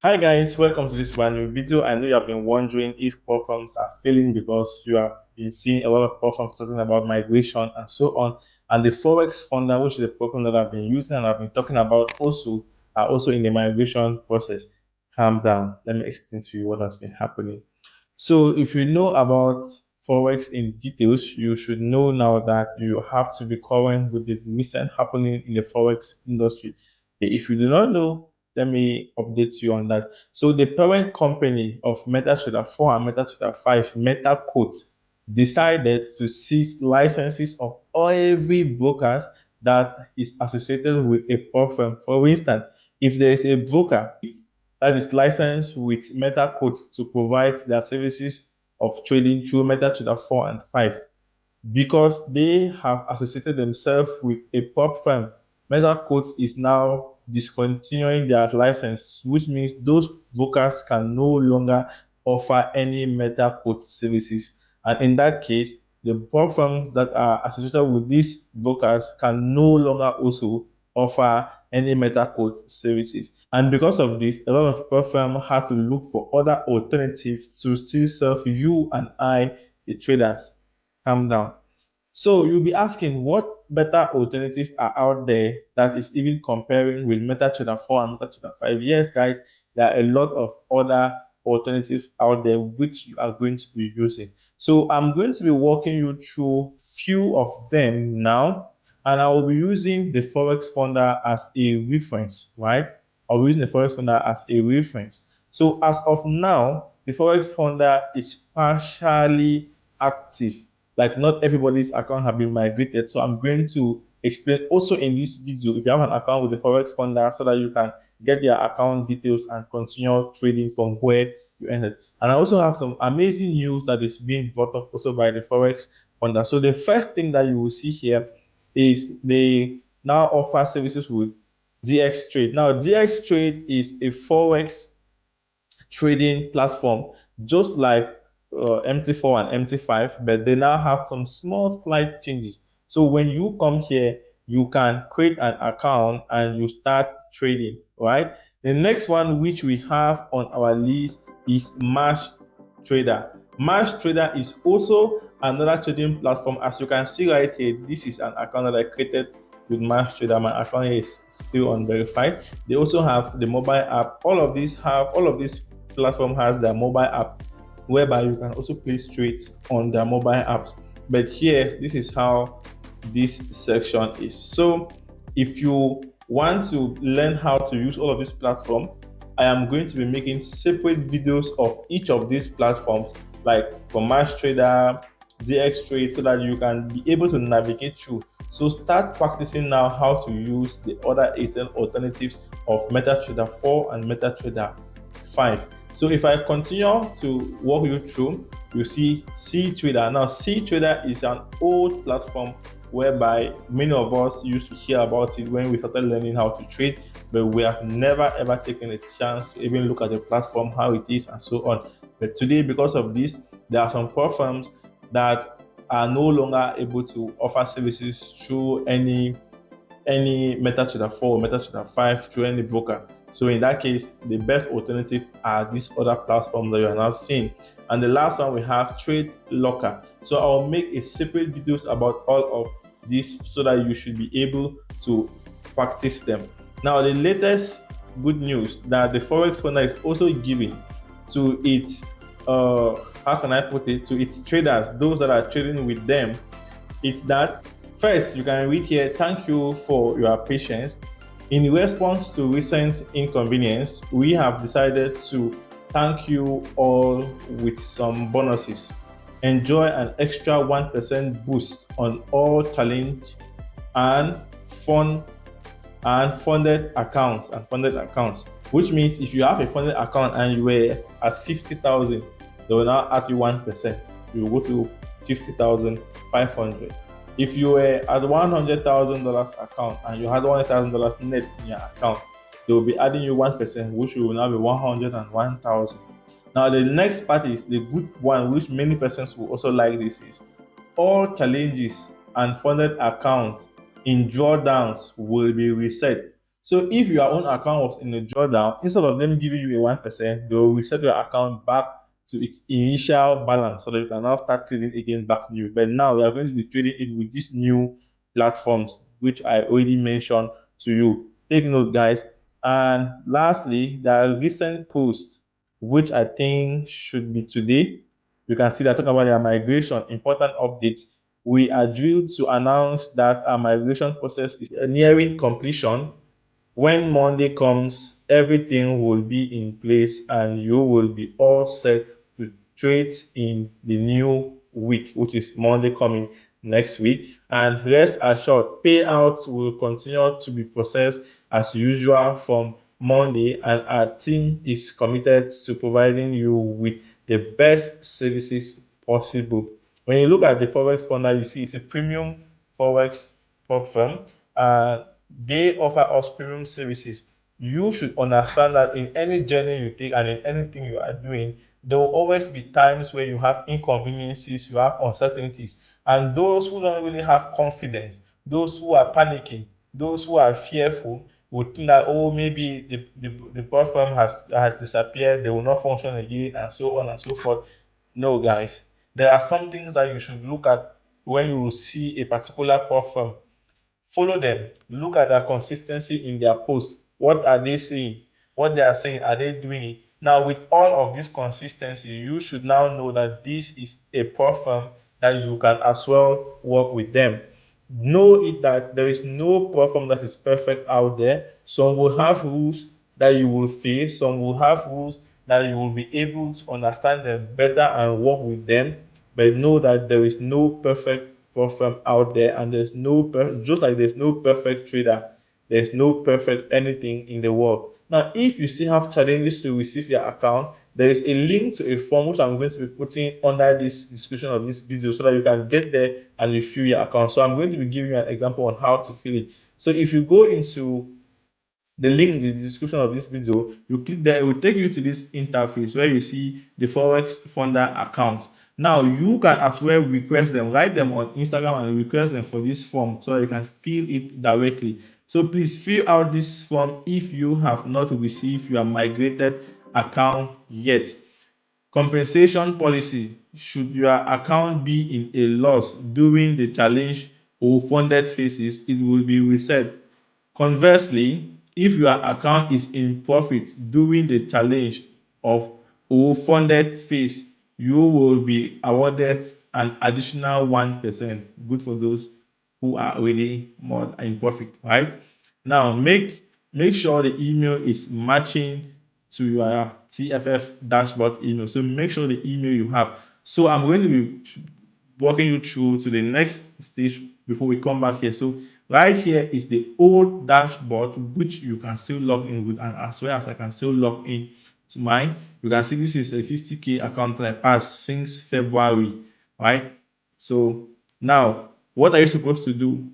Hi guys, welcome to this brand new video. I know you have been wondering if platforms are failing because you have been seeing a lot of platforms talking about migration and so on. And the forex funder, which is a program that I've been using and I've been talking about, also are also in the migration process. Calm down. Let me explain to you what has been happening. So if you know about forex in details, you should know now that you have to be current with the recent happening in the forex industry. If you do not know, let me update you on that. So the parent company of MetaTrader 4 and MetaTrader 5, MetaQuotes, decided to cease licenses of every broker that is associated with a platform. For instance, if there is a broker that is licensed with MetaQuotes to provide their services of trading through MetaTrader 4 and 5, because they have associated themselves with a prop firm. MetaQuotes is now discontinuing their license, which means those brokers can no longer offer any MetaQuotes services. And in that case, the prop firms that are associated with these brokers can no longer also offer any MetaQuotes services. And because of this, a lot of prop firms had to look for other alternatives to still serve you and I, the traders. Calm down. So you'll be asking what better alternatives are out there that is even comparing with MetaTrader 4 and MetaTrader 5. Yes, guys, there are a lot of other alternatives out there which you are going to be using. So I'm going to be walking you through few of them now, and I will be using the Forex Funder as a reference, right? I'll be using the Forex Funder as a reference. So as of now, the Forex Funder is partially active, like not everybody's account have been migrated. So I'm going to explain also in this video if you have an account with the Forex Funder so that you can get your account details and continue trading from where you ended. And I also have some amazing news that is being brought up also by the Forex Funder. So the first thing that you will see here is they now offer services with DX Trade. Now, DX Trade is a Forex trading platform, just like MT4 and MT5, but they now have some small slight changes. So when you come here, you can create an account and you start trading, right? The next one which we have on our list is Marsh Trader. Marsh Trader is also another trading platform. As you can see right here, this is an account that I created with Marsh Trader. My account is still unverified. They also have the mobile app. All of these platform has their mobile app whereby you can also place trades on their mobile apps. But here, this is how this section is. So if you want to learn how to use all of these platforms, I am going to be making separate videos of each of these platforms, like Commerce Trader, DX Trade, so that you can be able to navigate through. So start practicing now how to use the other 18 alternatives of MetaTrader 4 and MetaTrader 5. So if I continue to walk you through, you see C Trader. Now C Trader is an old platform whereby many of us used to hear about it when we started learning how to trade, but we have never ever taken a chance to even look at the platform, how it is, and so on. But today, because of this, there are some platforms that are no longer able to offer services through any MetaTrader 4 or MetaTrader 5 through any broker. So in that case, the best alternative are these other platforms that you are now seeing. And the last one, we have Trade Locker. So I'll make a separate videos about all of this so that you should be able to practice them. Now, the latest good news that the Forex Funder is also giving to its how can I put it, to its traders, those that are trading with them, it's that first you can read here, thank you for your patience. In response to recent inconvenience, we have decided to thank you all with some bonuses. Enjoy an extra 1% boost on all challenge and fund and funded accounts, which means if you have a funded account and you were at 50,000, they will now add you 1%. You will go to 50,500. If you were at $100,000 account and you had $100,000 net in your account, they will be adding you 1%, which will now be 101,000. Now the next part is the good one, which many persons will also like. This is all challenges and funded accounts in drawdowns will be reset. So if your own account was in a drawdown, instead of them giving you a 1%, they will reset your account back to its initial balance so that you can now start trading again back new. But now we are going to be trading it with these new platforms, which I already mentioned to you. Take note, guys. And lastly, there are recent posts which I think should be today. You can see that talking about their migration, important updates. We are drilled to announce that our migration process is nearing completion. When Monday comes, everything will be in place and you will be all set to trade in the new week, which is Monday coming next week. And rest assured, payouts will continue to be processed as usual from Monday, and our team is committed to providing you with the best services possible. When you look at the Forex Founder, you see it's a premium Forex prop firm. They offer us premium services. You should understand that in any journey you take and in anything you are doing, there will always be times where you have inconveniences, you have uncertainties. And those who don't really have confidence, those who are panicking, those who are fearful, would think that, oh, maybe the platform has disappeared, they will not function again, and so on and so forth. No, guys, there are some things that you should look at when you see a particular platform. Follow them. Look at their consistency in their posts. What are they saying? What they are saying, are they doing it? Now, with all of this consistency, you should now know that this is a platform that you can as well work with them. Know it that there is no platform that is perfect out there. Some will have rules that you will face, some will have rules that you will be able to understand them better and work with them. But know that there is no perfect platform out there, and there's no just like there's no perfect trader, there's no perfect anything in the world. Now, if you still have challenges to receive your account, there is a link to a form which I'm going to be putting under this description of this video so that you can get there and you fill your account. So I'm going to be giving you an example on how to fill it. So if you go into the link in the description of this video, you click there, it will take you to this interface where you see the Forex Funder account. Now you can as well request them, write them on Instagram and request them for this form so you can fill it directly. So please fill out this form if you have not received your migrated account yet. Compensation policy: should your account be in a loss during the challenge or funded phases, it will be reset. Conversely, if your account is in profit during the challenge of or funded phase, you will be awarded an additional 1%. Good for those who are already more in profit, right? Now make sure the email is matching to your TFF dashboard email. So make sure the email you have. So I'm going to be walking you through to the next stage before we come back here. So right here is the old dashboard which you can still log in with, and as well as I can still log in to mine. You can see this is a 50k account that I passed since February, right? So now what are you supposed to do?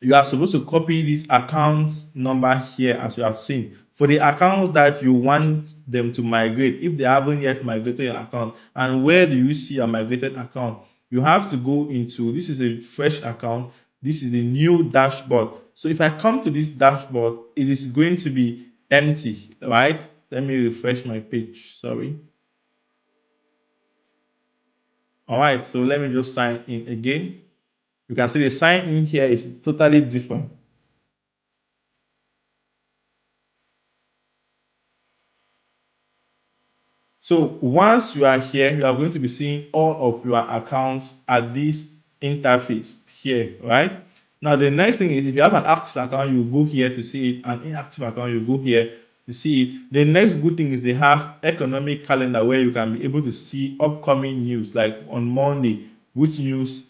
You are supposed to copy this account number here as you have seen for the accounts that you want them to migrate if they haven't yet migrated your account. And where do you see a migrated account? You have to go into, this is a fresh account, this is the new dashboard. So if I come to this dashboard, it is going to be empty, right? Let me refresh my page, sorry. All right, so let me just sign in again. You can see the sign in here is totally different. So once you are here, you are going to be seeing all of your accounts at this interface here, right? Now the next thing is, if you have an active account, you go here to see it. An inactive account, you go here to see it. The next good thing is they have economic calendar where you can be able to see upcoming news, like on Monday, which news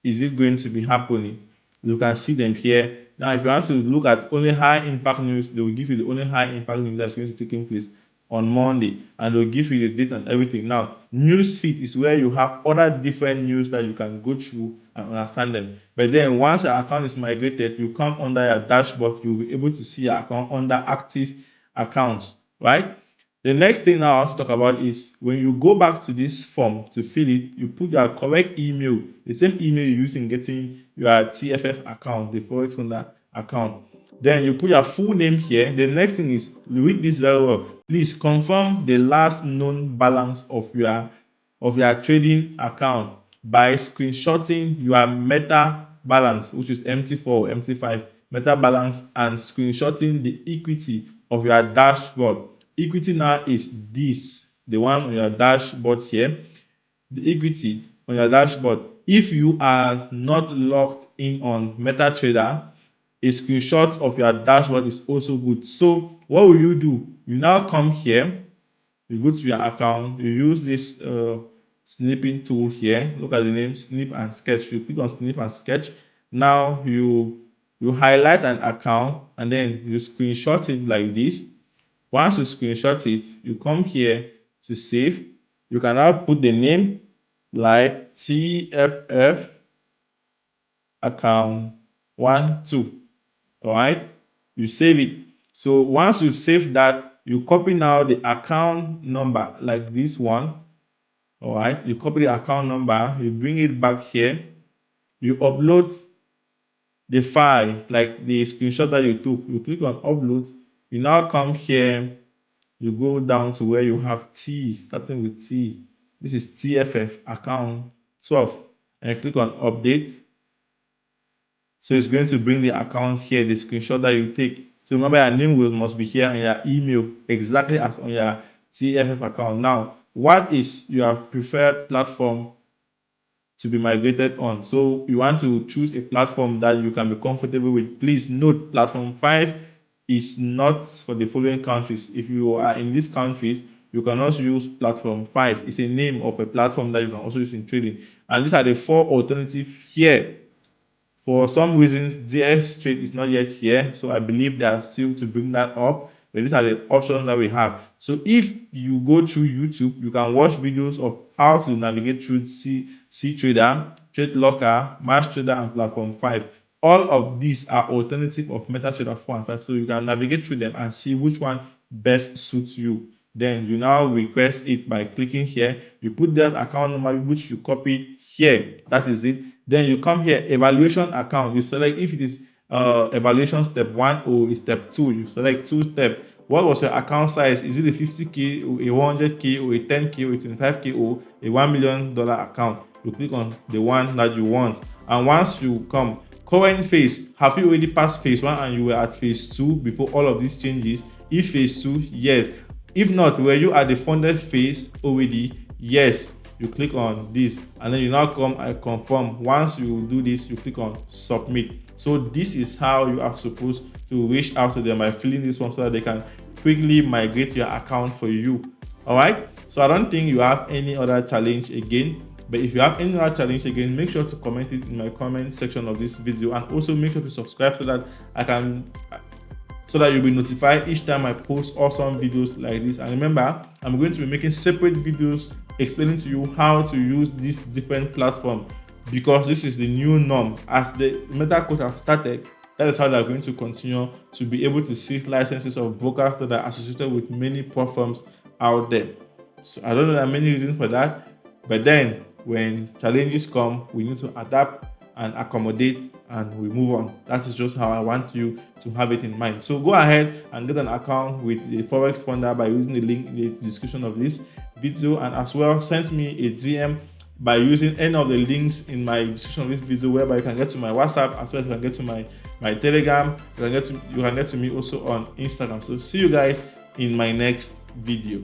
is it going to be happening. You can see them here. Now if you want to look at only high impact news, they will give you the only high impact news that's going to be taking place on Monday, and they'll give you the date and everything. Now news feed is where you have other different news that you can go through and understand them. But then once your account is migrated, you come under your dashboard, you'll be able to see your account under active accounts, right? The next thing now I want to talk about is when you go back to this form to fill it, you put your correct email, the same email you use in getting your TFF account, the Forex Founder account. Then you put your full name here. The next thing is, read this very well. Please confirm the last known balance of your trading account by screenshotting your meta balance, which is MT4 or MT5 meta balance, and screenshotting the equity of your dashboard. Equity now is this, the one on your dashboard here, the equity on your dashboard. If you are not logged in on MetaTrader, a screenshot of your dashboard is also good. So what will you do? You now come here, you go to your account, you use this snipping tool here. Look at the name, snip and sketch. You click on snip and sketch. Now you highlight an account and then you screenshot it like this. Once you screenshot it, you come here to save. You can now put the name like TFF account 12. All right, you save it. So once you save that, you copy now the account number like this one. All right, you copy the account number, you bring it back here, you upload the file like the screenshot that you took. You click on upload. You now come here, you go down to where you have T, starting with T. This is TFF account 12, and you click on update. So it's going to bring the account here, the screenshot that you take. So remember, your name must be here and your email exactly as on your TFF account. Now, what is your preferred platform to be migrated on? So you want to choose a platform that you can be comfortable with. Please note, platform 5 is not for the following countries. If you are in these countries, you can also use platform 5. It's a name of a platform that you can also use in trading. And these are the 4 alternatives here. For some reasons, DS Trade is not yet here, so I believe they are still to bring that up. But these are the options that we have. So if you go through YouTube, you can watch videos of how to navigate through CTrader, Trade Locker, Mass Trader, and Platform 5. All of these are alternative of MetaTrader 4 and 5, so you can navigate through them and see which one best suits you. Then you now request it by clicking here. You put that account number which you copied here. That is it. Then you come here, evaluation account. You select if it is evaluation step 1 or step 2. You select 2 step. What was your account size? Is it a 50K or a 100K or a 10K or a 25K or a $1 million account? You click on the one that you want. And once you come, current phase, have you already passed phase 1 and you were at phase 2 before all of these changes? If phase 2, yes. If not, were you at the funded phase already? Yes. You click on this and then you now come and confirm. Once you do this, you click on submit. So this is how you are supposed to reach out to them by filling this one so that they can quickly migrate your account for you. All right, so I don't think you have any other challenge again, but if you have any other challenge again, make sure to comment it in my comment section of this video, and also make sure to subscribe so that you'll be notified each time I post awesome videos like this. And remember, I'm going to be making separate videos explaining to you how to use this different platform, because this is the new norm. As the MetaQuotes have started, that is how they're going to continue to be able to seek licenses of brokers that are associated with many platforms out there. So I don't know, there are many reasons for that, but then when challenges come, we need to adapt and accommodate, and we move on. That is just how I want you to have it in mind. So go ahead and get an account with the Forex Funder by using the link in the description of this video, and as well send me a DM by using any of the links in my description of this video, whereby you can get to my WhatsApp, as well as you can get to my Telegram. You can get to me also on Instagram. So see you guys in my next video.